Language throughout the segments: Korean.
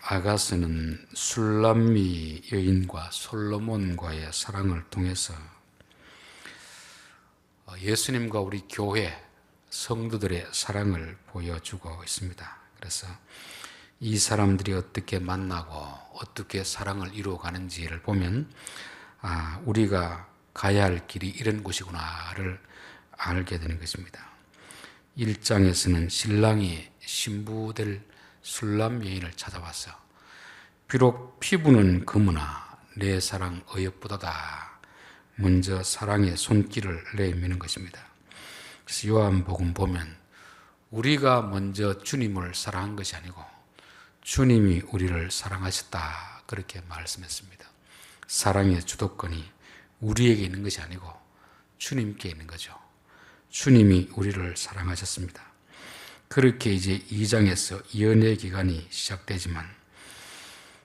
아가스는 술람미 여인과 솔로몬과의 사랑을 통해서 예수님과 우리 교회 성도들의 사랑을 보여주고 있습니다. 그래서 이 사람들이 어떻게 만나고 어떻게 사랑을 이루어가는지를 보면 우리가 가야 할 길이 이런 곳이구나를 알게 되는 것입니다. 1장에서는 신랑이 신부될 술람 여인을 찾아왔어. 비록 피부는 검으나 내 사랑 어여쁘도다. 먼저 사랑의 손길을 내미는 것입니다. 그래서 요한복음 보면 우리가 먼저 주님을 사랑한 것이 아니고 주님이 우리를 사랑하셨다 그렇게 말씀했습니다. 사랑의 주도권이 우리에게 있는 것이 아니고 주님께 있는 거죠. 주님이 우리를 사랑하셨습니다. 그렇게 이제 2장에서 연애 기간이 시작되지만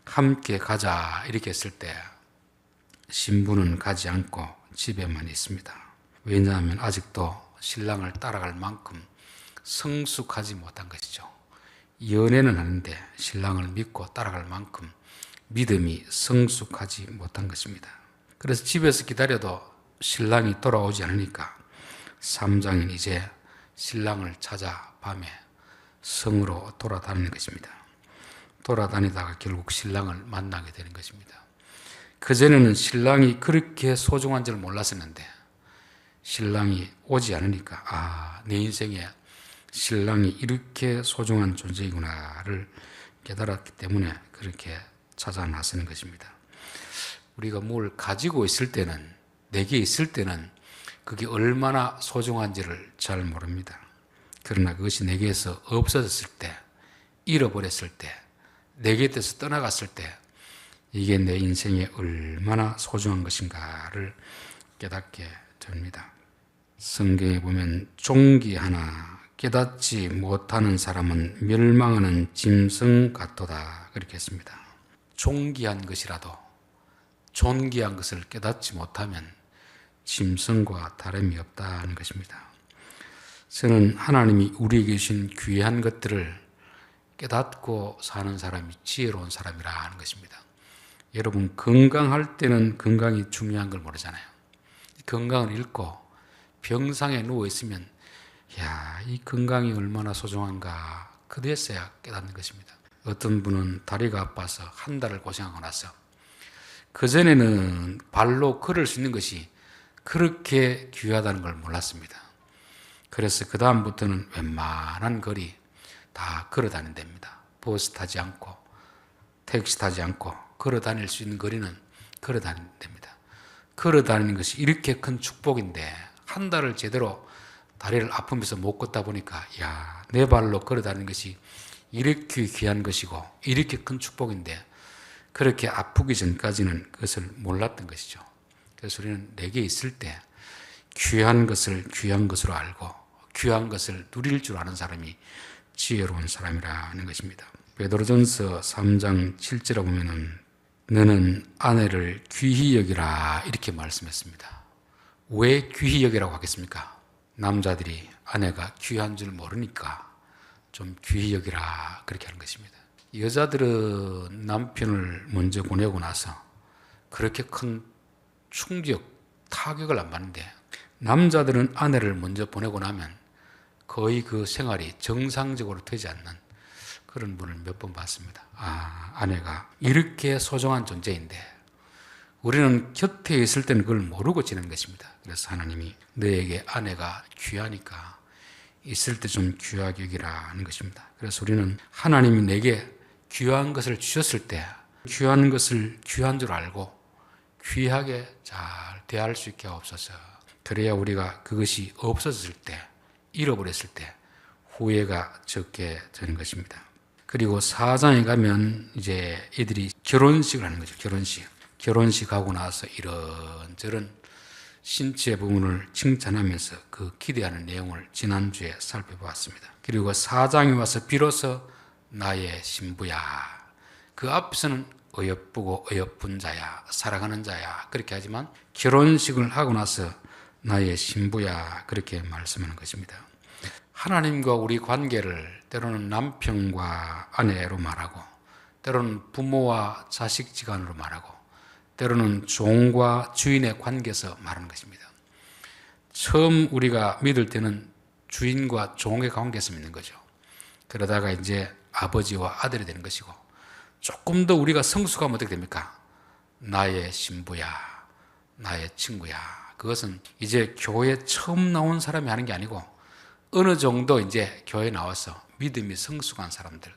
함께 가자 이렇게 했을 때 신부는 가지 않고 집에만 있습니다. 왜냐하면 아직도 신랑을 따라갈 만큼 성숙하지 못한 것이죠. 연애는 하는데 신랑을 믿고 따라갈 만큼 믿음이 성숙하지 못한 것입니다. 그래서 집에서 기다려도 신랑이 돌아오지 않으니까 3장은 이제 신랑을 찾아 밤에 성으로 돌아다니는 것입니다. 돌아다니다가 결국 신랑을 만나게 되는 것입니다. 그전에는 신랑이 그렇게 소중한 줄 몰랐었는데 신랑이 오지 않으니까 내 인생에 신랑이 이렇게 소중한 존재이구나를 깨달았기 때문에 그렇게 찾아 나서는 것입니다. 우리가 뭘 가지고 있을 때는, 내게 있을 때는 그게 얼마나 소중한지를 잘 모릅니다. 그러나 그것이 내게서 없어졌을 때, 잃어버렸을 때, 내 곁에서 떠나갔을 때 이게 내 인생에 얼마나 소중한 것인가를 깨닫게 됩니다. 성경에 보면 종기 하나 깨닫지 못하는 사람은 멸망하는 짐승 같도다 그렇게 했습니다. 존귀한 것이라도 존귀한 것을 깨닫지 못하면 짐승과 다름이 없다는 것입니다. 저는 하나님이 우리에게 주신 귀한 것들을 깨닫고 사는 사람이 지혜로운 사람이라 하는 것입니다. 여러분 건강할 때는 건강이 중요한 걸 모르잖아요. 건강을 잃고 병상에 누워있으면 이 건강이 얼마나 소중한가 그때서야 깨닫는 것입니다. 어떤 분은 다리가 아파서 한 달을 고생하고 나서 그전에는 발로 걸을 수 있는 것이 그렇게 귀하다는 걸 몰랐습니다. 그래서 그 다음부터는 웬만한 거리 다 걸어 다닌답니다. 버스 타지 않고 택시 타지 않고 걸어 다닐 수 있는 거리는 걸어 다닌답니다. 걸어 다니는 것이 이렇게 큰 축복인데 한 달을 제대로 다리를 아프면서 못 걷다 보니까 내 발로 걸어 다니는 것이 이렇게 귀한 것이고 이렇게 큰 축복인데 그렇게 아프기 전까지는 그것을 몰랐던 것이죠. 그래서 우리는 내게 있을 때 귀한 것을 귀한 것으로 알고 귀한 것을 누릴 줄 아는 사람이 지혜로운 사람이라는 것입니다. 베드로전서 3장 7절에 보면은 너는 아내를 귀히 여기라 이렇게 말씀했습니다. 왜 귀히 여기라고 하겠습니까? 남자들이 아내가 귀한 줄 모르니까 좀 귀히 여기라 그렇게 하는 것입니다. 여자들은 남편을 먼저 보내고 나서 그렇게 큰 충격, 타격을 안 받는데 남자들은 아내를 먼저 보내고 나면 거의 그 생활이 정상적으로 되지 않는 그런 분을 몇 번 봤습니다. 아내가 이렇게 소중한 존재인데 우리는 곁에 있을 때는 그걸 모르고 지내는 것입니다. 그래서 하나님이 너에게 아내가 귀하니까 있을 때 좀 귀하게 여기라는 것입니다. 그래서 우리는 하나님이 내게 귀한 것을 주셨을 때 귀한 것을 귀한 줄 알고 귀하게 잘 대할 수 있게 하옵소서. 그래야 우리가 그것이 없어졌을 때, 잃어버렸을 때 후회가 적게 되는 것입니다. 그리고 4장에 가면 이제 이들이 결혼식을 하는 거죠. 결혼식 하고 나서 이런저런 신체 부분을 칭찬하면서 그 기대하는 내용을 지난주에 살펴보았습니다. 그리고 4장에 와서 비로소 나의 신부야. 그 앞에서는 어여쁘고 어여쁜 자야, 사랑하는 자야 그렇게 하지만 결혼식을 하고 나서 나의 신부야 그렇게 말씀하는 것입니다. 하나님과 우리 관계를 때로는 남편과 아내로 말하고 때로는 부모와 자식지간으로 말하고 때로는 종과 주인의 관계에서 말하는 것입니다. 처음 우리가 믿을 때는 주인과 종의 관계에서 믿는 거죠. 그러다가 이제 아버지와 아들이 되는 것이고 조금 더 우리가 성숙하면 어떻게 됩니까? 나의 신부야, 나의 친구야. 그것은 이제 교회에 처음 나온 사람이 하는 게 아니고 어느 정도 이제 교회에 나와서 믿음이 성숙한 사람들,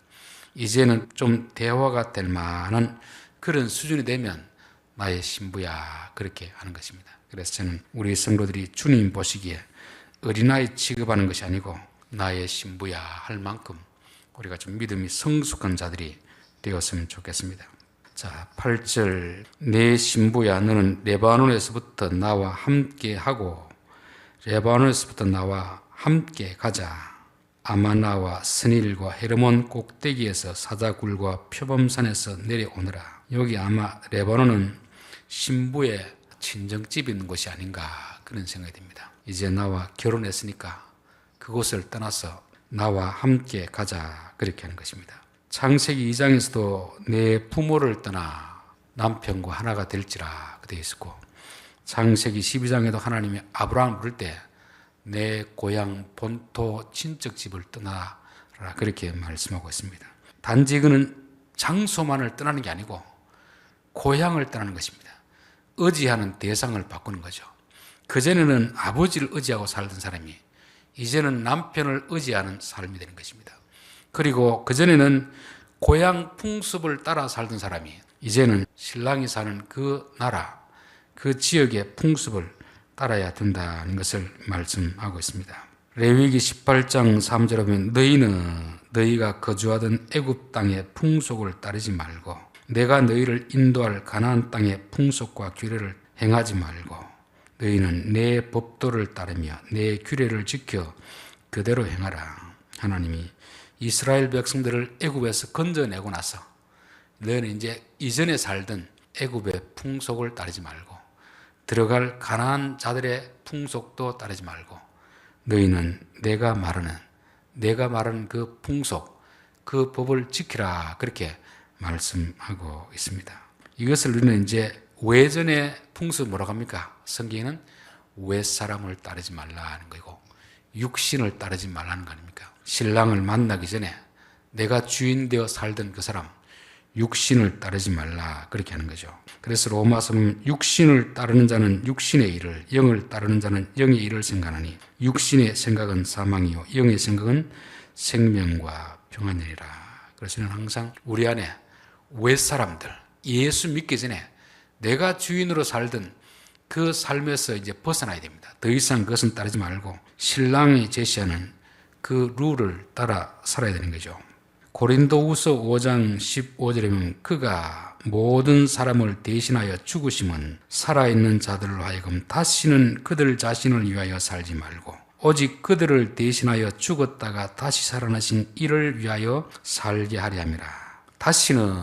이제는 좀 대화가 될 만한 그런 수준이 되면 나의 신부야, 그렇게 하는 것입니다. 그래서 저는 우리 성도들이 주님 보시기에 어린아이 취급하는 것이 아니고 나의 신부야 할 만큼 우리가 좀 믿음이 성숙한 자들이 되었으면 좋겠습니다. 자, 8절, 내 신부야 너는 레바논에서부터 나와 함께 하고 레바논에서부터 나와 함께 가자. 아마나와 스닐과 헤르몬 꼭대기에서 사자굴과 표범산에서 내려오느라. 여기 아마 레바논은 신부의 친정집이 있는 곳이 아닌가 그런 생각이 듭니다. 이제 나와 결혼했으니까 그곳을 떠나서 나와 함께 가자, 그렇게 하는 것입니다. 창세기 2장에서도 내 부모를 떠나 남편과 하나가 될지라 되어 있었고, 창세기 12장에도 하나님이 아브라함을 부를 때 내 고향 본토 친척집을 떠나라, 그렇게 말씀하고 있습니다. 단지 그는 장소만을 떠나는 게 아니고 고향을 떠나는 것입니다. 의지하는 대상을 바꾸는 거죠. 그전에는 아버지를 의지하고 살던 사람이 이제는 남편을 의지하는 삶이 되는 것입니다. 그리고 그전에는 고향 풍습을 따라 살던 사람이 이제는 신랑이 사는 그 나라, 그 지역의 풍습을 따라야 된다는 것을 말씀하고 있습니다. 레위기 18장 3절에 보면 너희가 거주하던 애굽 땅의 풍속을 따르지 말고 내가 너희를 인도할 가나안 땅의 풍속과 규례를 행하지 말고 너희는 내 법도를 따르며 내 규례를 지켜 그대로 행하라. 하나님이 이스라엘 백성들을 애굽에서 건져내고 나서 너희는 이제 이전에 살던 애굽의 풍속을 따르지 말고 들어갈 가나안 자들의 풍속도 따르지 말고 너희는 내가 말하는 그 풍속, 그 법을 지키라, 그렇게 말씀하고 있습니다. 이것을 우리는 이제 외전의 풍습 뭐라고 합니까? 성경에는 윗사람을 따르지 말라는 거고 육신을 따르지 말라는 거 아닙니까? 신랑을 만나기 전에 내가 주인 되어 살던 그 사람, 육신을 따르지 말라, 그렇게 하는 거죠. 그래서 로마서 보면 육신을 따르는 자는 육신의 일을, 영을 따르는 자는 영의 일을 생각하니 육신의 생각은 사망이요 영의 생각은 생명과 평안이니라. 그래서 저는 항상 우리 안에 윗사람들, 예수 믿기 전에 내가 주인으로 살던 그 삶에서 이제 벗어나야 됩니다. 더 이상 그것은 따르지 말고 신랑이 제시하는 그 룰을 따라 살아야 되는 거죠. 고린도후서 5장 15절에 보면 그가 모든 사람을 대신하여 죽으심은 살아있는 자들로 하여금 다시는 그들 자신을 위하여 살지 말고 오직 그들을 대신하여 죽었다가 다시 살아나신 이를 위하여 살게 하려 함이라. 다시는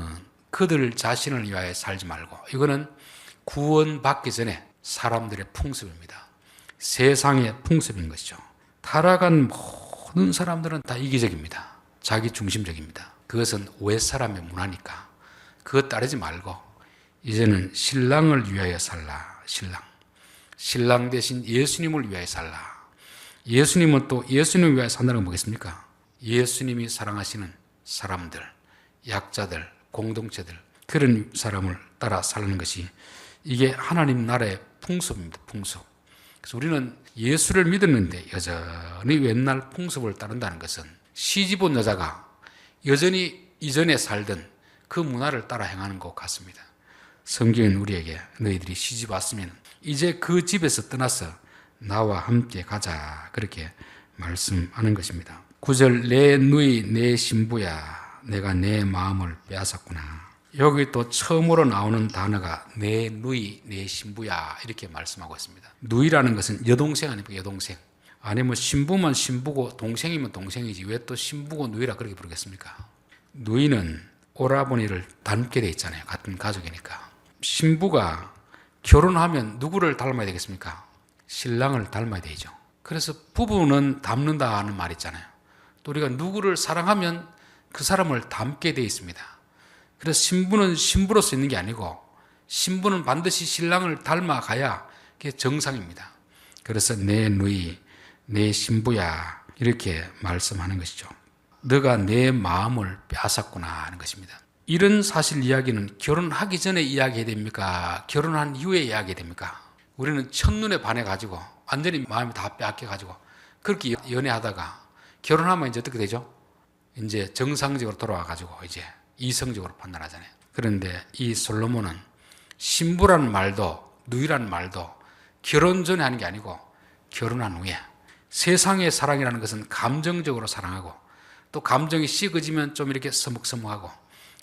그들 자신을 위하여 살지 말고, 이거는 구원받기 전에 사람들의 풍습입니다. 세상의 풍습인 것이죠. 타락한 모든 사람들은 다 이기적입니다. 자기 중심적입니다. 그것은 윗사람의 문화니까 그것 따르지 말고 이제는 신랑을 위하여 살라. 신랑 대신 예수님을 위하여 살라. 예수님은 또 예수님을 위하여 산다는 건 뭐겠습니까? 예수님이 사랑하시는 사람들, 약자들, 공동체들, 그런 사람을 따라 살는 것이 이게 하나님 나라의 풍습입니다. 풍습. 그래서 우리는 예수를 믿었는데 여전히 옛날 풍습을 따른다는 것은 시집 온 여자가 여전히 이전에 살던 그 문화를 따라 행하는 것 같습니다. 성경은 우리에게 너희들이 시집 왔으면 이제 그 집에서 떠나서 나와 함께 가자, 그렇게 말씀하는 것입니다. 9절, 내 누이 내 신부야 내가 내 마음을 빼앗았구나. 여기 또 처음으로 나오는 단어가 내 누이 내 신부야, 이렇게 말씀하고 있습니다. 누이라는 것은 여동생 아닙니까? 여동생. 아니 뭐 신부면 신부고 동생이면 동생이지 왜 또 신부고 누이라 그렇게 부르겠습니까? 누이는 오라버니를 닮게 돼 있잖아요. 같은 가족이니까. 신부가 결혼하면 누구를 닮아야 되겠습니까? 신랑을 닮아야 되죠. 그래서 부부는 닮는다 하는 말 있잖아요. 또 우리가 누구를 사랑하면 그 사람을 닮게 돼 있습니다. 그래서 신부는 신부로서 있는 게 아니고 신부는 반드시 신랑을 닮아가야 그게 정상입니다. 그래서 내 누이, 내 신부야 이렇게 말씀하는 것이죠. 너가 내 마음을 빼앗았구나 하는 것입니다. 이런 사실 이야기는 결혼하기 전에 이야기해야 됩니까? 결혼한 이후에 이야기해야 됩니까? 우리는 첫눈에 반해가지고 완전히 마음이 다 빼앗겨가지고 그렇게 연애하다가 결혼하면 이제 어떻게 되죠? 이제 정상적으로 돌아와가지고 이제 이성적으로 판단하잖아요. 그런데 이 솔로몬은 신부라는 말도 누이라는 말도 결혼 전에 하는 게 아니고 결혼한 후에, 세상의 사랑이라는 것은 감정적으로 사랑하고 또 감정이 식어지면 좀 이렇게 서먹서먹하고,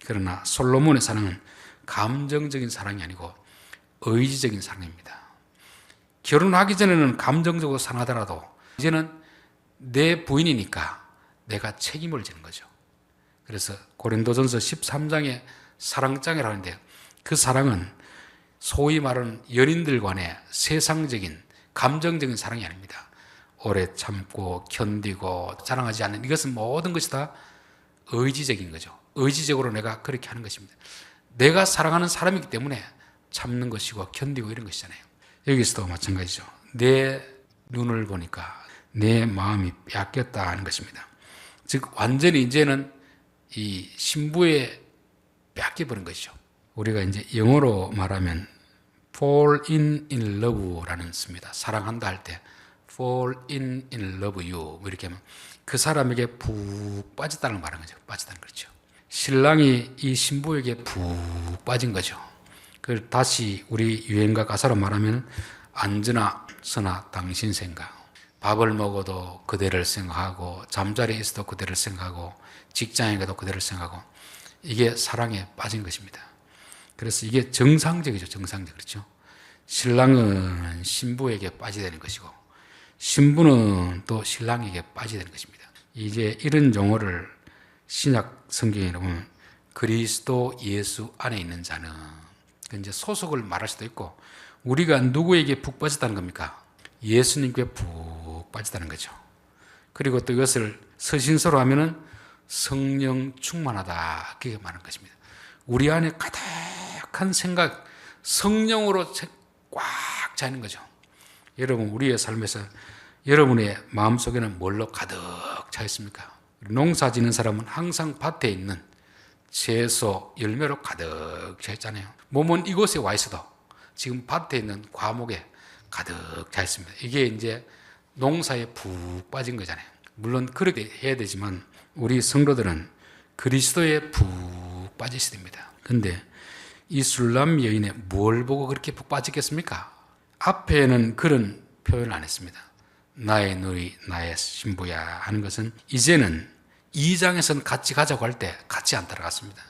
그러나 솔로몬의 사랑은 감정적인 사랑이 아니고 의지적인 사랑입니다. 결혼하기 전에는 감정적으로 사랑하더라도 이제는 내 부인이니까 내가 책임을 지는 거죠. 그래서 고린도전서 13장에 사랑장이라고 하는데 그 사랑은 소위 말하는 연인들 간의 세상적인 감정적인 사랑이 아닙니다. 오래 참고 견디고 자랑하지 않는, 이것은 모든 것이 다 의지적인 거죠. 의지적으로 내가 그렇게 하는 것입니다. 내가 사랑하는 사람이기 때문에 참는 것이고 견디고 이런 것이잖아요. 여기서도 마찬가지죠. 내 눈을 보니까 내 마음이 빼앗겼다 하는 것입니다. 즉 완전히 이제는 이 신부에 빼앗겨버린 것이죠. 우리가 이제 영어로 말하면 fall in love라는 씁니다. 사랑한다 할 때 fall in love you 이렇게 하면 그 사람에게 푹 빠졌다는 말인 거죠. 빠졌다는 거죠. 신랑이 이 신부에게 푹 빠진 거죠. 그걸 다시 우리 유행가 가사로 말하면 앉으나 서나 당신 생각. 밥을 먹어도 그대를 생각하고 잠자리에 있어도 그대를 생각하고 직장에 가도 그대를 생각하고, 이게 사랑에 빠진 것입니다. 그래서 이게 정상적이죠. 정상적. 그렇죠. 신랑은 신부에게 빠지게 되는 것이고 신부는 또 신랑에게 빠지게 되는 것입니다. 이제 이런 용어를 신약 성경에 보면 그리스도 예수 안에 있는 자는, 이제 소속을 말할 수도 있고, 우리가 누구에게 푹 빠졌다는 겁니까? 예수님께 푹 빠졌다는 거죠. 그리고 또 이것을 서신서로 하면은 성령 충만하다, 그게 말하는 것입니다. 우리 안에 가득한 생각, 성령으로 꽉 차 있는 거죠. 여러분, 우리의 삶에서 여러분의 마음속에는 뭘로 가득 차 있습니까? 농사 짓는 사람은 항상 밭에 있는 채소, 열매로 가득 차 있잖아요. 몸은 이곳에 와 있어도 지금 밭에 있는 과목에 가득 차 있습니다. 이게 이제 농사에 푹 빠진 거잖아요. 물론 그렇게 해야 되지만 우리 성도들은 그리스도에 푹 빠지셔야 됩니다. 그런데 이 술람 여인의 뭘 보고 그렇게 푹 빠지겠습니까? 앞에는 그런 표현을 안 했습니다. 나의 누이, 나의 신부야 하는 것은 이제는 2장에서는 같이 가자고 할 때 같이 안 따라갔습니다.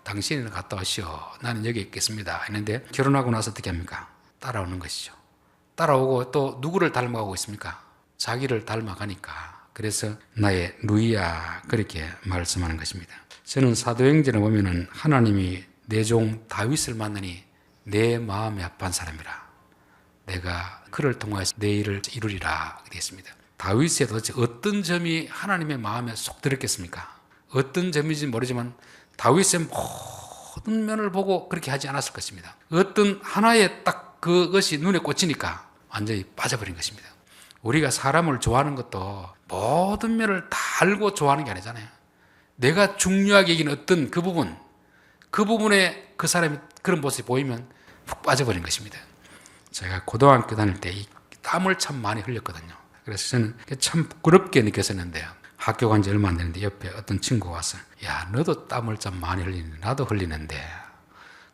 당신은 갔다 오시오, 나는 여기 있겠습니다 했는데 결혼하고 나서 어떻게 합니까? 따라오는 것이죠. 따라오고 또 누구를 닮아가고 있습니까? 자기를 닮아가니까. 그래서 나의 누이야 그렇게 말씀하는 것입니다. 저는 사도행전에 보면은 하나님이 내 종 다윗을 만나니 내 마음이 합한 사람이라 내가 그를 통하여서 내 일을 이루리라 되어 있습니다. 다윗의 도대체 어떤 점이 하나님의 마음에 쏙 들었겠습니까? 어떤 점인지 모르지만 다윗의 모든 면을 보고 그렇게 하지 않았을 것입니다. 어떤 하나의 딱 그것이 눈에 꽂히니까 완전히 빠져버린 것입니다. 우리가 사람을 좋아하는 것도 모든 면을 다 알고 좋아하는 게 아니잖아요. 내가 중요하게 여기는 어떤 그 부분에 그 사람이 그런 모습이 보이면 푹 빠져버린 것입니다. 제가 고등학교 다닐 때 이 땀을 참 많이 흘렸거든요. 그래서 저는 참 부끄럽게 느꼈었는데요. 학교 간 지 얼마 안 됐는데 옆에 어떤 친구가 와서 야, 너도 땀을 참 많이 흘리는데 나도 흘리는데,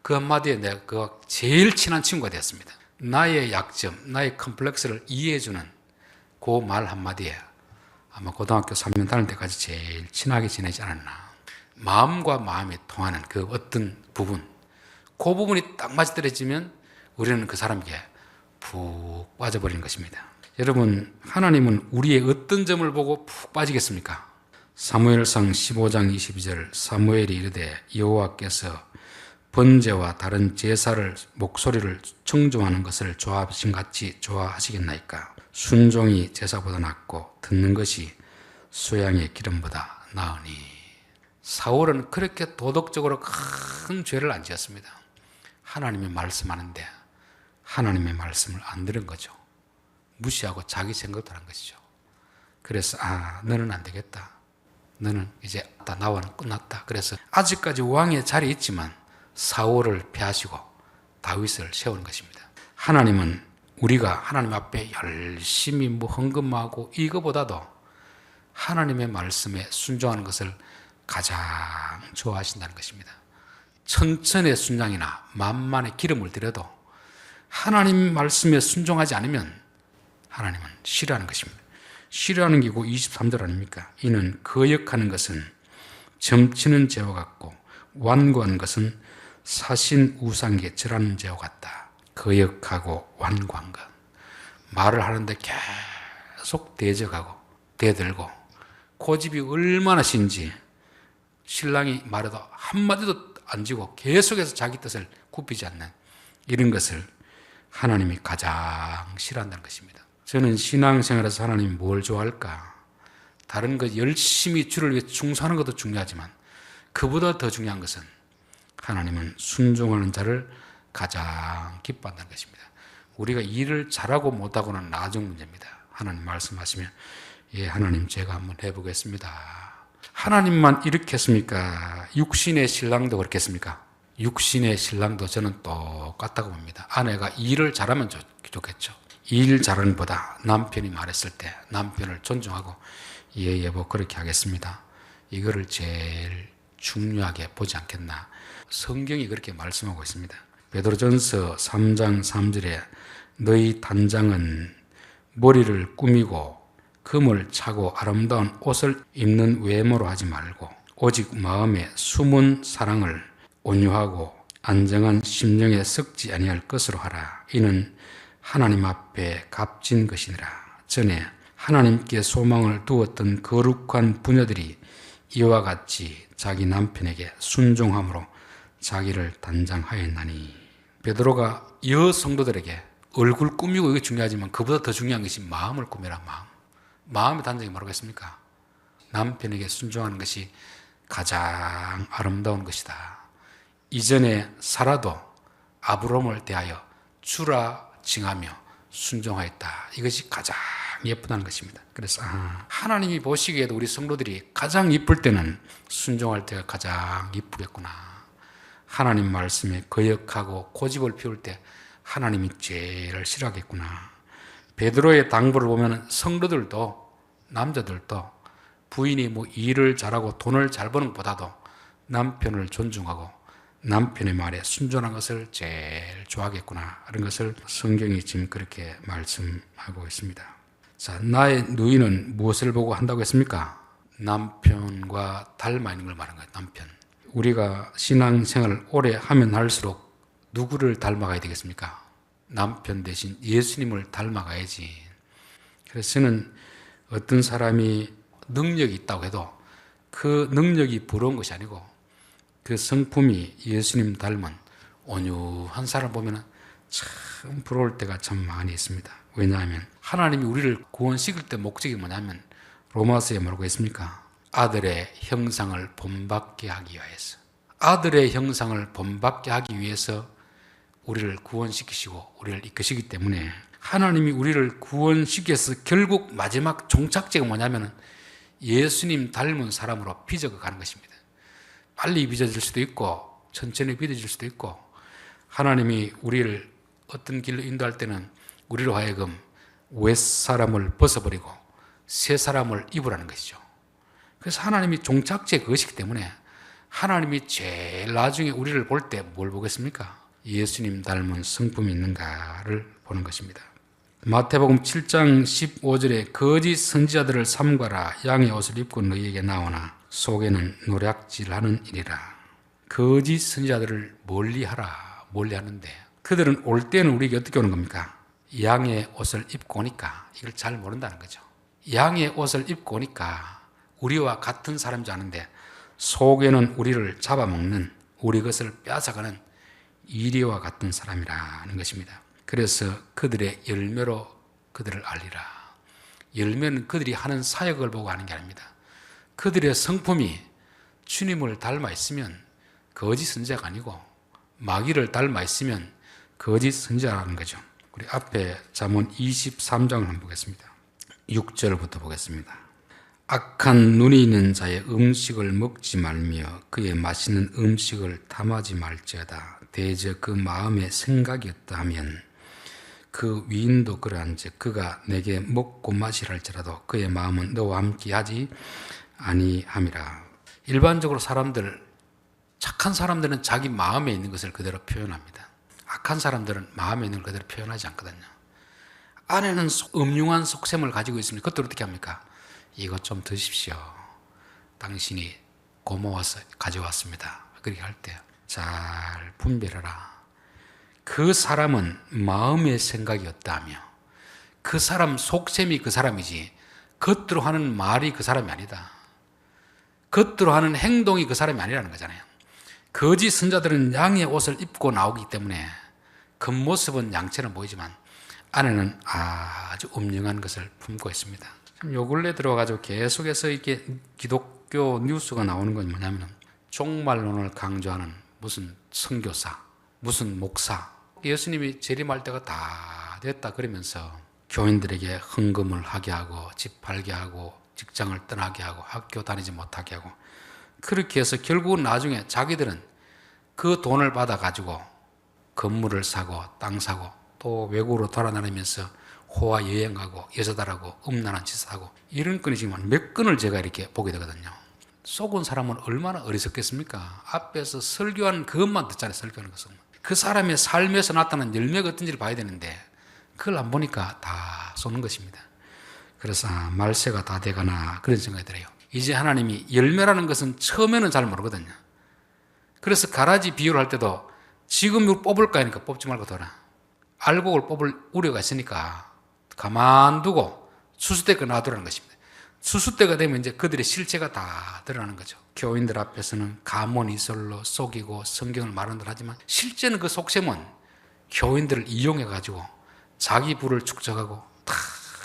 그 한마디에 내가 그 제일 친한 친구가 되었습니다. 나의 약점, 나의 컴플렉스를 이해해주는 그 말 한마디에 아마 고등학교 3년 다닐 때까지 제일 친하게 지내지 않았나. 마음과 마음이 통하는 그 어떤 부분, 그 부분이 딱 맞아떨어지면 우리는 그 사람에게 푹 빠져버리는 것입니다. 여러분, 하나님은 우리의 어떤 점을 보고 푹 빠지겠습니까? 사무엘상 15장 22절 사무엘이 이르되 여호와께서 번제와 다른 제사를 목소리를 청종하는 것을 좋아하신 같이 좋아하시겠나이까? 순종이 제사보다 낫고 듣는 것이 수양의 기름보다 나으니. 사울은 그렇게 도덕적으로 큰 죄를 안 지었습니다. 하나님이 말씀하는데 하나님의 말씀을 안 들은 거죠. 무시하고 자기 생각을 한 것이죠. 그래서 너는 안 되겠다. 너는 이제 나와는 끝났다. 그래서 아직까지 왕의 자리에 있지만 사울을 폐하시고 다윗을 세우는 것입니다. 하나님은 우리가 하나님 앞에 열심히 헌금하고 이거보다도 하나님의 말씀에 순종하는 것을 가장 좋아하신다는 것입니다. 천천의 순장이나 만만의 기름을 들여도 하나님 말씀에 순종하지 않으면 하나님은 싫어하는 것입니다. 싫어하는 게고 23절 아닙니까? 이는 거역하는 것은 점치는 죄와 같고 완고한 것은 사신 우상에게 절하는 죄와 같다. 거역하고 완고한 것. 말을 하는데 계속 대적하고 대들고 고집이 얼마나 신지 신랑이 말해도 한마디도 안 지고 계속해서 자기 뜻을 굽히지 않는 이런 것을 하나님이 가장 싫어한다는 것입니다. 저는 신앙생활에서 하나님이 뭘 좋아할까? 다른 것 열심히 주를 위해 충성하는 것도 중요하지만 그보다 더 중요한 것은 하나님은 순종하는 자를 가장 기뻐한다는 것입니다. 우리가 일을 잘하고 못하고는 나중 문제입니다. 하나님 말씀하시면 하나님 제가 한번 해보겠습니다. 하나님만 이렇게 했습니까? 육신의 신랑도 그렇게 했습니까? 육신의 신랑도 저는 똑같다고 봅니다. 아내가 일을 잘하면 좋겠죠. 일 잘하는 보다 남편이 말했을 때 남편을 존중하고 여보 그렇게 하겠습니다. 이거를 제일 중요하게 보지 않겠나. 성경이 그렇게 말씀하고 있습니다. 베드로전서 3장 3절에 너희 단장은 머리를 꾸미고 금을 차고 아름다운 옷을 입는 외모로 하지 말고 오직 마음에 숨은 사랑을 온유하고 안정한 심령에 썩지 아니할 것으로 하라. 이는 하나님 앞에 값진 것이니라. 전에 하나님께 소망을 두었던 거룩한 부녀들이 이와 같이 자기 남편에게 순종함으로 자기를 단장하였나니. 베드로가 여성도들에게 얼굴 꾸미고 이게 중요하지만 그보다 더 중요한 것이 마음을 꾸미라. 마음의 단장이 뭐라겠습니까? 남편에게 순종하는 것이 가장 아름다운 것이다. 이전에 사라도 아브람을 대하여 주라 칭하며 순종하였다. 이것이 가장 예쁘다는 것입니다. 그래서 하나님이 보시기에도 우리 성도들이 가장 이쁠 때는 순종할 때가 가장 이쁘겠구나. 하나님 말씀에 거역하고 고집을 피울 때 하나님이 제일 싫어하겠구나. 베드로의 당부를 보면 성도들도 남자들도 부인이 일을 잘하고 돈을 잘 버는 것보다도 남편을 존중하고 남편의 말에 순종한 것을 제일 좋아하겠구나. 이런 것을 성경이 지금 그렇게 말씀하고 있습니다. 자, 나의 누이는 무엇을 보고 한다고 했습니까? 남편과 닮아 있는 걸 말하는 거예요. 남편. 우리가 신앙생활을 오래 하면 할수록 누구를 닮아가야 되겠습니까? 남편 대신 예수님을 닮아가야지. 그래서 저는 어떤 사람이 능력이 있다고 해도 그 능력이 부러운 것이 아니고 그 성품이 예수님 닮은 온유한 사람 보면 참 부러울 때가 참 많이 있습니다. 왜냐하면 하나님이 우리를 구원시킬 때 목적이 뭐냐면 로마서에 뭐라고 했습니까? 아들의 형상을 본받게 하기 위해서. 아들의 형상을 본받게 하기 위해서 우리를 구원시키시고 우리를 이끄시기 때문에 하나님이 우리를 구원시켜서 결국 마지막 종착지가 뭐냐면 예수님 닮은 사람으로 빚어가 가는 것입니다. 빨리 빚어질 수도 있고 천천히 빚어질 수도 있고 하나님이 우리를 어떤 길로 인도할 때는 우리로 하여금 윗사람을 벗어버리고 새 사람을 입으라는 것이죠. 그래서 하나님이 종착지가 그것이기 때문에 하나님이 제일 나중에 우리를 볼 때 뭘 보겠습니까? 예수님 닮은 성품이 있는가를 보는 것입니다. 마태복음 7장 15절에 거짓 선지자들을 삼가라. 양의 옷을 입고 너희에게 나오나 속에는 노략질하는 일이라. 거짓 선지자들을 멀리하라. 멀리하는데 그들은 올 때는 우리에게 어떻게 오는 겁니까? 양의 옷을 입고 오니까 이걸 잘 모른다는 거죠. 양의 옷을 입고 오니까 우리와 같은 사람인 줄 아는데 속에는 우리를 잡아먹는 우리 것을 빼앗아가는 이리와 같은 사람이라는 것입니다. 그래서 그들의 열매로 그들을 알리라. 열매는 그들이 하는 사역을 보고 하는 게 아닙니다. 그들의 성품이 주님을 닮아 있으면 거짓 선지자가 아니고 마귀를 닮아 있으면 거짓 선지자라는 거죠. 우리 앞에 잠언 23장을 한번 보겠습니다. 6절부터 보겠습니다. 악한 눈이 있는 자의 음식을 먹지 말며 그의 맛있는 음식을 탐하지 말지어다. 대저 그 마음에 생각이 없다 하면 그 위인도 그러한즉 그가 내게 먹고 마시랄지라도 그의 마음은 너와 함께 하지 아니함이라. 일반적으로 착한 사람들은 자기 마음에 있는 것을 그대로 표현합니다. 악한 사람들은 마음에 있는 걸 그대로 표현하지 않거든요. 안에는 음흉한 속셈을 가지고 있으면 그것도 어떻게 합니까? 이것 좀 드십시오. 당신이 고마워서 가져왔습니다. 그렇게 할 때 잘 분별하라. 그 사람은 마음의 생각이 없다며 그 사람 속셈이 그 사람이지 겉으로 하는 말이 그 사람이 아니다. 겉으로 하는 행동이 그 사람이 아니라는 거잖아요. 거짓 선자들은 양의 옷을 입고 나오기 때문에 겉모습은 양처럼 보이지만 안에는 아주 음흉한 것을 품고 있습니다. 요 근래 들어가지고 계속해서 이렇게 기독교 뉴스가 나오는 건 뭐냐면 종말론을 강조하는 무슨 선교사, 무슨 목사, 예수님이 재림할 때가 다 됐다 그러면서 교인들에게 헌금을 하게 하고 집 팔게 하고 직장을 떠나게 하고 학교 다니지 못하게 하고 그렇게 해서 결국은 나중에 자기들은 그 돈을 받아가지고 건물을 사고 땅 사고 또 외국으로 돌아다니면서 호화 여행하고 여자들하고 음란한 짓을 하고 이런 건이 지금 몇 건을 제가 이렇게 보게 되거든요. 속은 사람은 얼마나 어리석겠습니까? 앞에서 설교하는 그것만 듣잖아요. 설교하는 것은. 그 사람의 삶에서 나타나는 열매가 어떤지를 봐야 되는데 그걸 안 보니까 다 쏘는 것입니다. 그래서 말세가 다 돼가나 그런 생각이 들어요. 이제 하나님이 열매라는 것은 처음에는 잘 모르거든요. 그래서 가라지 비유를 할 때도 지금 이걸 뽑을까 하니까 뽑지 말고 둬라. 알곡을 뽑을 우려가 있으니까 가만두고 수수 때가 놔두라는 것입니다. 수수 때가 되면 이제 그들의 실체가 다 드러나는 거죠. 교인들 앞에서는 가문이설로 속이고 성경을 말하는 듯 하지만 실제는 그 속셈은 교인들을 이용해가지고 자기 부를 축적하고 다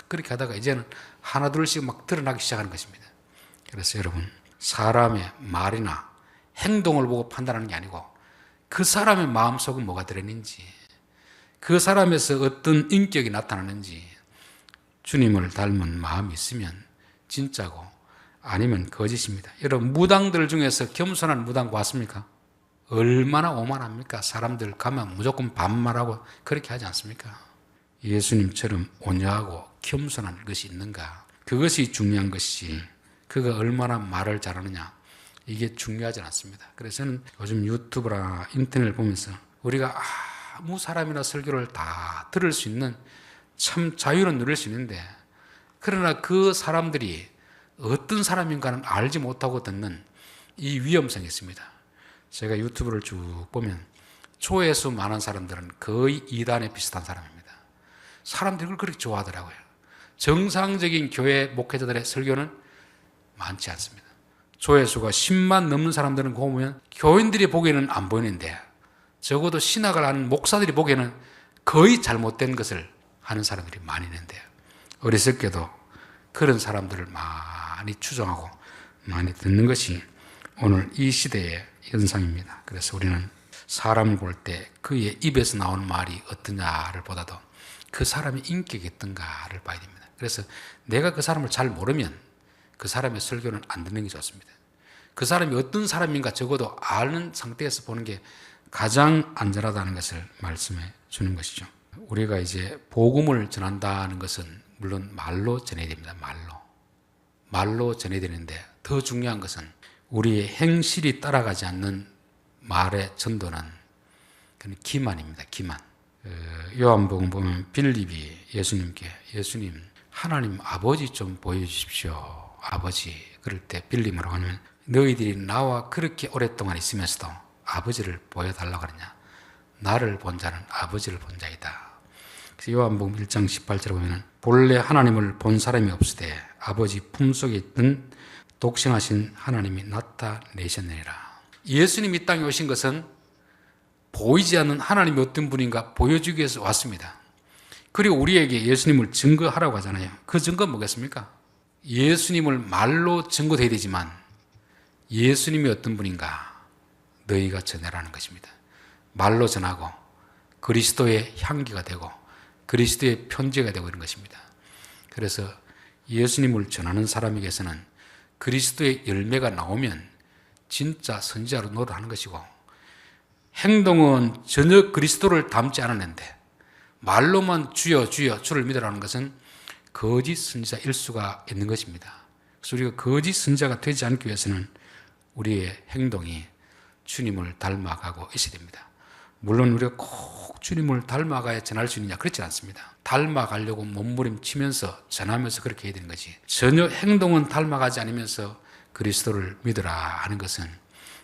그렇게 하다가 이제는 하나둘씩 막 드러나기 시작하는 것입니다. 그래서 여러분 사람의 말이나 행동을 보고 판단하는 게 아니고 그 사람의 마음속은 뭐가 들어있는지 그 사람에서 어떤 인격이 나타나는지 주님을 닮은 마음이 있으면 진짜고 아니면 거짓입니다. 여러분 무당들 중에서 겸손한 무당 봤습니까? 얼마나 오만합니까? 사람들 가면 무조건 반말하고 그렇게 하지 않습니까? 예수님처럼 온유하고 겸손한 것이 있는가? 그것이 중요한 것이 그가 얼마나 말을 잘하느냐 이게 중요하지 않습니다. 그래서 저는 요즘 유튜브나 인터넷을 보면서 우리가 아무 사람이나 설교를 다 들을 수 있는 참 자유는 누릴 수 있는데 그러나 그 사람들이 어떤 사람인가는 알지 못하고 듣는 이 위험성이 있습니다. 제가 유튜브를 쭉 보면 조회수 많은 사람들은 거의 이단에 비슷한 사람입니다. 사람들이 그걸 그렇게 좋아하더라고요. 정상적인 교회 목회자들의 설교는 많지 않습니다. 조회수가 10만 넘는 사람들은 그거 보면 교인들이 보기에는 안 보이는데 적어도 신학을 하는 목사들이 보기에는 거의 잘못된 것을 하는 사람들이 많이 있는데요. 어리석게도 그런 사람들을 많이 추종하고 많이 듣는 것이 오늘 이 시대의 현상입니다. 그래서 우리는 사람을 볼 때 그의 입에서 나오는 말이 어떠냐를 보다도 그 사람의 인격이 어떤가를 봐야 됩니다. 그래서 내가 그 사람을 잘 모르면 그 사람의 설교는 안 듣는 게 좋습니다. 그 사람이 어떤 사람인가 적어도 아는 상태에서 보는 게 가장 안전하다는 것을 말씀해 주는 것이죠. 우리가 이제 복음을 전한다는 것은 물론 말로 전해야 됩니다. 말로 전해야 되는데 더 중요한 것은 우리의 행실이 따라가지 않는 말의 전도는 그건 기만입니다. 기만. 요한복음 보면 빌립이 예수님께 예수님 하나님 아버지 좀 보여주십시오. 아버지. 그럴 때 빌립이 뭐라고 하냐면 너희들이 나와 그렇게 오랫동안 있으면서도 아버지를 보여달라고 하느냐. 나를 본 자는 아버지를 본 자이다. 그래서 요한복음 1장 18절에 보면 본래 하나님을 본 사람이 없으되 아버지 품속에 있던 독생하신 하나님이 나타내셨느니라. 예수님이 이 땅에 오신 것은 보이지 않는 하나님이 어떤 분인가 보여주기 위해서 왔습니다. 그리고 우리에게 예수님을 증거하라고 하잖아요. 그 증거는 뭐겠습니까? 예수님을 말로 증거해야 되지만 예수님이 어떤 분인가 너희가 전해라는 것입니다. 말로 전하고 그리스도의 향기가 되고 그리스도의 편지가 되고 이런 것입니다. 그래서 예수님을 전하는 사람에게서는 그리스도의 열매가 나오면 진짜 선지자로 노릇하는 것이고, 행동은 전혀 그리스도를 닮지 않았는데 말로만 주여 주여 주를 믿으라는 것은 거짓 선지자일 수가 있는 것입니다. 그래서 우리가 거짓 선지자가 되지 않기 위해서는 우리의 행동이 주님을 닮아가고 있어야 됩니다. 물론 우리가 꼭 주님을 닮아가야 전할 수 있느냐, 그렇지 않습니다. 닮아가려고 몸부림치면서 전하면서 그렇게 해야 되는 거지, 전혀 행동은 닮아가지 않으면서 그리스도를 믿으라 하는 것은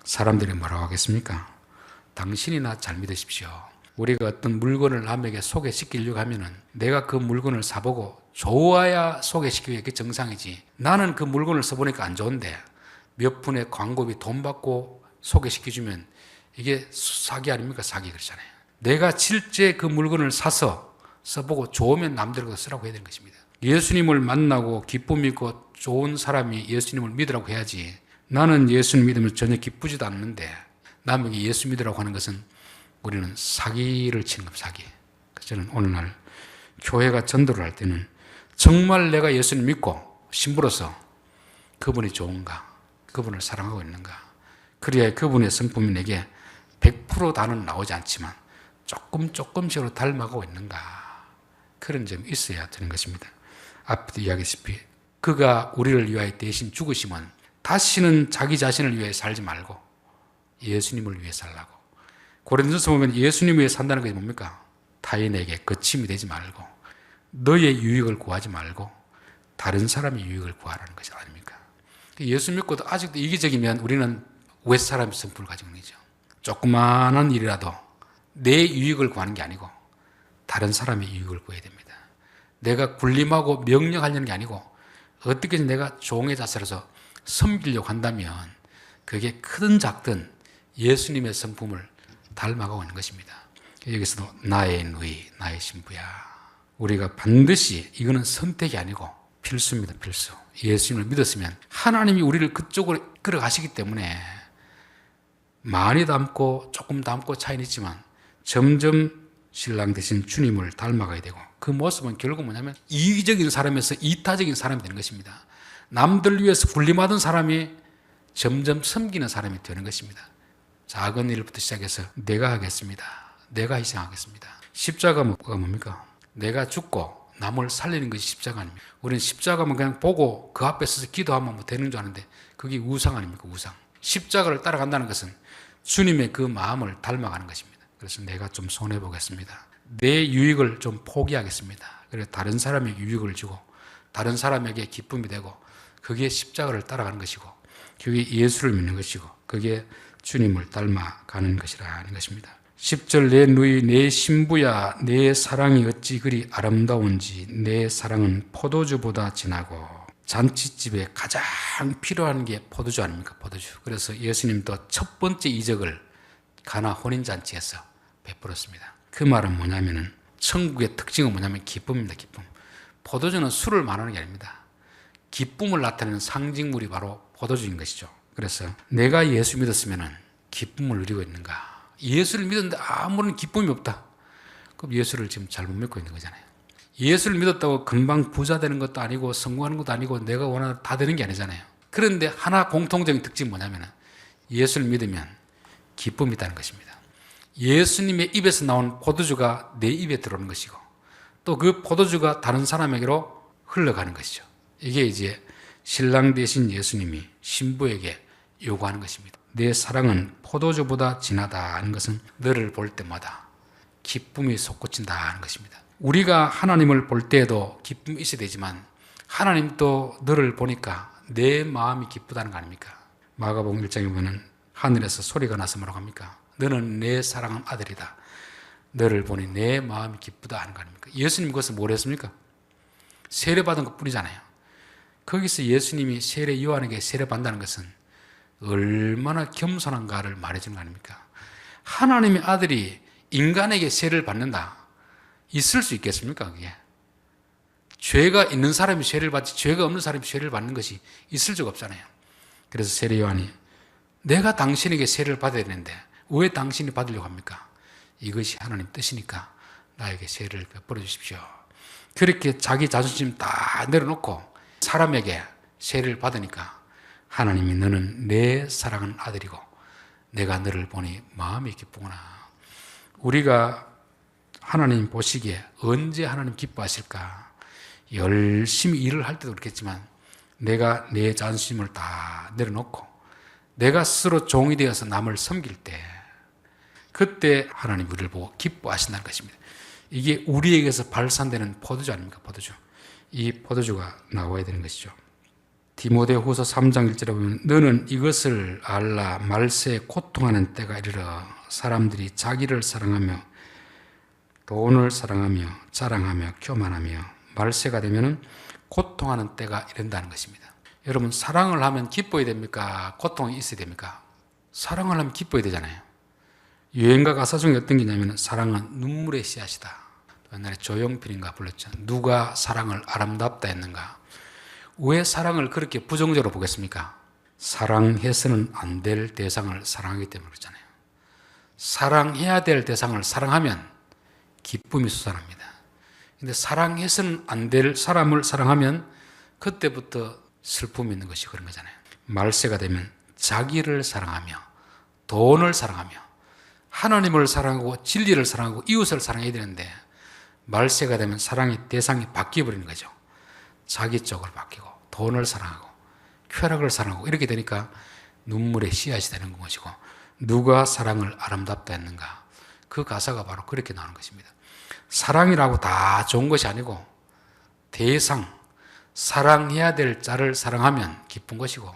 사람들이 뭐라고 하겠습니까? 당신이나 잘 믿으십시오. 우리가 어떤 물건을 남에게 소개시키려고 하면은 내가 그 물건을 사보고 좋아야 소개시키기 그게 정상이지, 나는 그 물건을 써보니까 안 좋은데 몇 푼의 광고비 돈 받고 소개시켜주면 이게 사기 아닙니까? 사기. 그렇잖아요. 내가 실제 그 물건을 사서 써보고 좋으면 남들과 쓰라고 해야 되는 것입니다. 예수님을 만나고 기쁨 있고 좋은 사람이 예수님을 믿으라고 해야지, 나는 예수님 믿으면 전혀 기쁘지도 않는데 남에게 예수 믿으라고 하는 것은 우리는 사기를 치는 겁니다. 사기. 그래서 저는 오늘날 교회가 전도를 할 때는 정말 내가 예수님 믿고 신부로서 그분이 좋은가, 그분을 사랑하고 있는가, 그래야 그분의 성품이 내게 100% 다는 나오지 않지만 조금씩으로 닮아가고 있는가, 그런 점이 있어야 되는 것입니다. 앞에도 이야기했다시피 그가 우리를 위하여 대신 죽으시면 다시는 자기 자신을 위해 살지 말고 예수님을 위해 살라고. 고린도전서 보면 예수님 위해 산다는 것이 뭡니까? 타인에게 거침이 되지 말고 너의 유익을 구하지 말고 다른 사람의 유익을 구하라는 것이 아닙니까? 예수 믿고도 아직도 이기적이면 우리는 윗사람의 성품을 가지고 있는 거죠. 조그마한 일이라도 내 유익을 구하는 게 아니고 다른 사람의 유익을 구해야 됩니다. 내가 군림하고 명령하려는 게 아니고 어떻게든 내가 종의 자세로서 섬기려고 한다면 그게 크든 작든 예수님의 성품을 닮아가고 있는 것입니다. 여기서도 나의 누이, 나의 신부야. 우리가 반드시, 이거는 선택이 아니고 필수입니다. 필수. 예수님을 믿었으면 하나님이 우리를 그쪽으로 끌어가시기 때문에 많이 닮고 조금 닮고 차이는 있지만 점점 신랑 대신 주님을 닮아가야 되고, 그 모습은 결국 뭐냐면 이기적인 사람에서 이타적인 사람이 되는 것입니다. 남들 위해서 군림하던 사람이 점점 섬기는 사람이 되는 것입니다. 작은 일부터 시작해서 내가 하겠습니다, 내가 희생하겠습니다. 십자가가 뭡니까? 내가 죽고 남을 살리는 것이 십자가 아닙니까? 우리는 십자가만 그냥 보고 그 앞에 서서 기도하면 뭐 되는 줄 아는데 그게 우상 아닙니까? 우상. 십자가를 따라간다는 것은 주님의 그 마음을 닮아가는 것입니다. 그래서 내가 좀 손해보겠습니다. 내 유익을 좀 포기하겠습니다. 그래서 다른 사람에게 유익을 주고 다른 사람에게 기쁨이 되고, 그게 십자가를 따라가는 것이고 그게 예수를 믿는 것이고 그게 주님을 닮아가는 것이라는 것입니다. 10절 내 누이 내 신부야 내 사랑이 어찌 그리 아름다운지 내 사랑은 포도주보다 진하고. 잔치집에 가장 필요한 게 포도주 아닙니까? 포도주. 그래서 예수님도 첫 번째 이적을 가나 혼인잔치에서 베풀었습니다. 그 말은 뭐냐면은 천국의 특징은 뭐냐면 기쁨입니다. 기쁨. 포도주는 술을 말하는 게 아닙니다. 기쁨을 나타내는 상징물이 바로 포도주인 것이죠. 그래서 내가 예수 믿었으면 기쁨을 누리고 있는가? 예수를 믿었는데 아무런 기쁨이 없다. 그럼 예수를 지금 잘못 믿고 있는 거잖아요. 예수를 믿었다고 금방 부자 되는 것도 아니고 성공하는 것도 아니고 내가 원하는 다 되는 게 아니잖아요. 그런데 하나 공통적인 특징이 뭐냐면 예수를 믿으면 기쁨이 있다는 것입니다. 예수님의 입에서 나온 포도주가 내 입에 들어오는 것이고 또 그 포도주가 다른 사람에게로 흘러가는 것이죠. 이게 이제 신랑 되신 예수님이 신부에게 요구하는 것입니다. 내 사랑은 포도주보다 진하다 하는 것은 너를 볼 때마다 기쁨이 솟구친다 하는 것입니다. 우리가 하나님을 볼 때에도 기쁨이 있어야 되지만 하나님도 너를 보니까 내 마음이 기쁘다는 거 아닙니까? 마가복음 1장에 보면 하늘에서 소리가 나서 뭐라고 합니까? 너는 내 사랑하는 아들이다. 너를 보니 내 마음이 기쁘다 하는 거 아닙니까? 예수님 그것을 뭘 했습니까? 세례받은 것 뿐이잖아요. 거기서 예수님이 요한에게 세례받는다는 것은 얼마나 겸손한가를 말해주는 거 아닙니까? 하나님의 아들이 인간에게 세례를 받는다. 있을 수 있겠습니까? 그게 죄가 있는 사람이 세례를 받지 죄가 없는 사람이 세례를 받는 것이 있을 적 없잖아요. 그래서 세례 요한이 내가 당신에게 세를 받아야 되는데 왜 당신이 받으려고 합니까? 이것이 하나님 뜻이니까 나에게 세를 베풀어 주십시오. 그렇게 자기 자존심 다 내려놓고 사람에게 세를 받으니까 하나님이 너는 내 사랑하는 아들이고 내가 너를 보니 마음이 기쁘구나. 우리가 하나님 보시기에 언제 하나님 기뻐하실까? 열심히 일을 할 때도 그렇겠지만 내가 내 자존심을 다 내려놓고 내가 스스로 종이 되어서 남을 섬길 때 그때 하나님 우리를 보고 기뻐하신다는 것입니다. 이게 우리에게서 발산되는 포도주 아닙니까? 포도주. 이 포도주가 나와야 되는 것이죠. 디모데후서 3장 1절에 보면 너는 이것을 알라 말세에 고통하는 때가 이르러 사람들이 자기를 사랑하며 돈을 사랑하며 자랑하며 교만하며 말세가 되면 고통하는 때가 이른다는 것입니다. 여러분 사랑을 하면 기뻐야 됩니까? 고통이 있어야 됩니까? 사랑을 하면 기뻐야 되잖아요. 유행가 가사 중에 어떤 게 있냐면 사랑은 눈물의 씨앗이다. 옛날에 조용필인가 불렀죠. 누가 사랑을 아름답다 했는가? 왜 사랑을 그렇게 부정적으로 보겠습니까? 사랑해서는 안 될 대상을 사랑하기 때문에 그렇잖아요. 사랑해야 될 대상을 사랑하면 기쁨이 솟아납니다. 근데 사랑해서는 안 될 사람을 사랑하면 그때부터 슬픔이 있는 것이 그런 거잖아요. 말세가 되면 자기를 사랑하며 돈을 사랑하며 하나님을 사랑하고 진리를 사랑하고 이웃을 사랑해야 되는데 말세가 되면 사랑의 대상이 바뀌어버리는 거죠. 자기 쪽으로 바뀌고 돈을 사랑하고 쾌락을 사랑하고 이렇게 되니까 눈물의 씨앗이 되는 것이고 누가 사랑을 아름답다 했는가? 그 가사가 바로 그렇게 나오는 것입니다. 사랑이라고 다 좋은 것이 아니고 대상, 사랑해야 될 자를 사랑하면 기쁜 것이고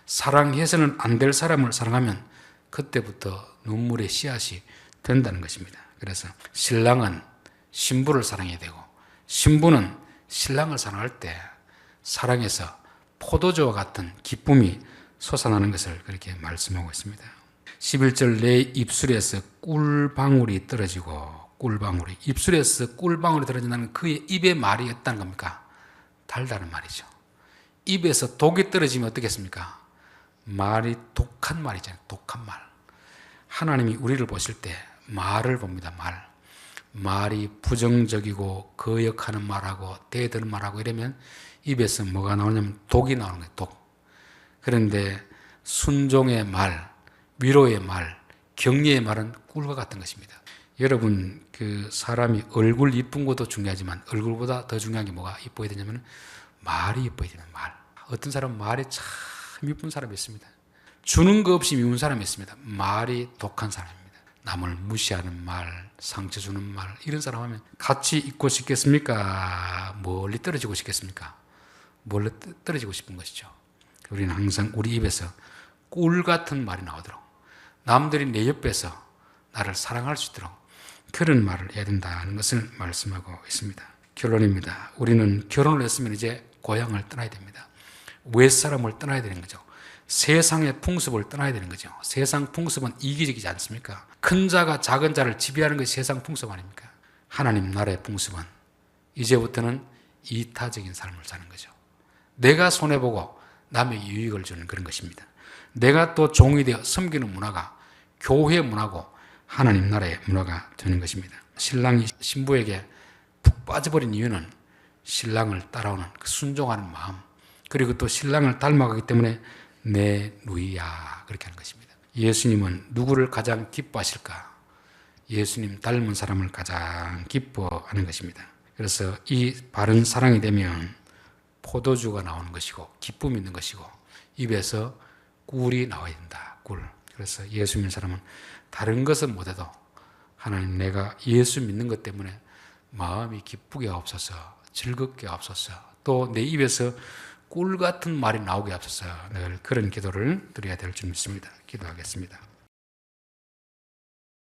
사랑해서는 안 될 사람을 사랑하면 그때부터 눈물의 씨앗이 된다는 것입니다. 그래서 신랑은 신부를 사랑해야 되고 신부는 신랑을 사랑할 때 사랑해서 포도주와 같은 기쁨이 솟아나는 것을 그렇게 말씀하고 있습니다. 11절 내 입술에서 꿀방울이 떨어지고 꿀방울이 입술에서 꿀방울이 떨어진다는 그의 입의 말이 어떤 겁니까? 달다는 말이죠. 입에서 독이 떨어지면 어떻겠습니까? 말이 독한 말이잖아요. 독한 말. 하나님이 우리를 보실 때 말을 봅니다. 말이 부정적이고 거역하는 말하고 대드는 말하고 이러면 입에서 뭐가 나오냐면 독이 나오는 거예요. 독. 그런데 순종의 말, 위로의 말, 격려의 말은 꿀과 같은 것입니다. 여러분 그 사람이 얼굴 이쁜 것도 중요하지만 얼굴보다 더 중요한 게 뭐가 이뻐야 되냐면 말이 이뻐야 되는 말. 어떤 사람은 말이 참 이쁜 사람이 있습니다. 주는 거 없이 미운 사람이 있습니다. 말이 독한 사람입니다. 남을 무시하는 말, 상처 주는 말 이런 사람 하면 같이 있고 싶겠습니까? 멀리 떨어지고 싶겠습니까? 멀리 떨어지고 싶은 것이죠. 우리는 항상 우리 입에서 꿀 같은 말이 나오도록 남들이 내 옆에서 나를 사랑할 수 있도록 그런 말을 해야 된다는 것을 말씀하고 있습니다. 결론입니다. 우리는 결혼을 했으면 이제 고향을 떠나야 됩니다. 윗사람을 떠나야 되는 거죠. 세상의 풍습을 떠나야 되는 거죠. 세상 풍습은 이기적이지 않습니까? 큰 자가 작은 자를 지배하는 것이 세상 풍습 아닙니까? 하나님 나라의 풍습은 이제부터는 이타적인 삶을 사는 거죠. 내가 손해보고 남에게 유익을 주는 그런 것입니다. 내가 또 종이 되어 섬기는 문화가 교회의 문화고 하나님 나라의 문화가 되는 것입니다. 신랑이 신부에게 푹 빠져버린 이유는 신랑을 따라오는 그 순종하는 마음, 그리고 또 신랑을 닮아가기 때문에 내 누이야 그렇게 하는 것입니다. 예수님은 누구를 가장 기뻐하실까? 예수님 닮은 사람을 가장 기뻐하는 것입니다. 그래서 이 바른 사랑이 되면 포도주가 나오는 것이고 기쁨이 있는 것이고 입에서 꿀이 나와야 된다. 꿀. 그래서 예수 믿는 사람은 다른 것은 못해도 하나님 내가 예수 믿는 것 때문에 마음이 기쁘게 하옵소서, 즐겁게 하옵소서, 또 내 입에서 꿀 같은 말이 나오게 하옵소서 늘 그런 기도를 드려야 될 줄 믿습니다. 기도하겠습니다.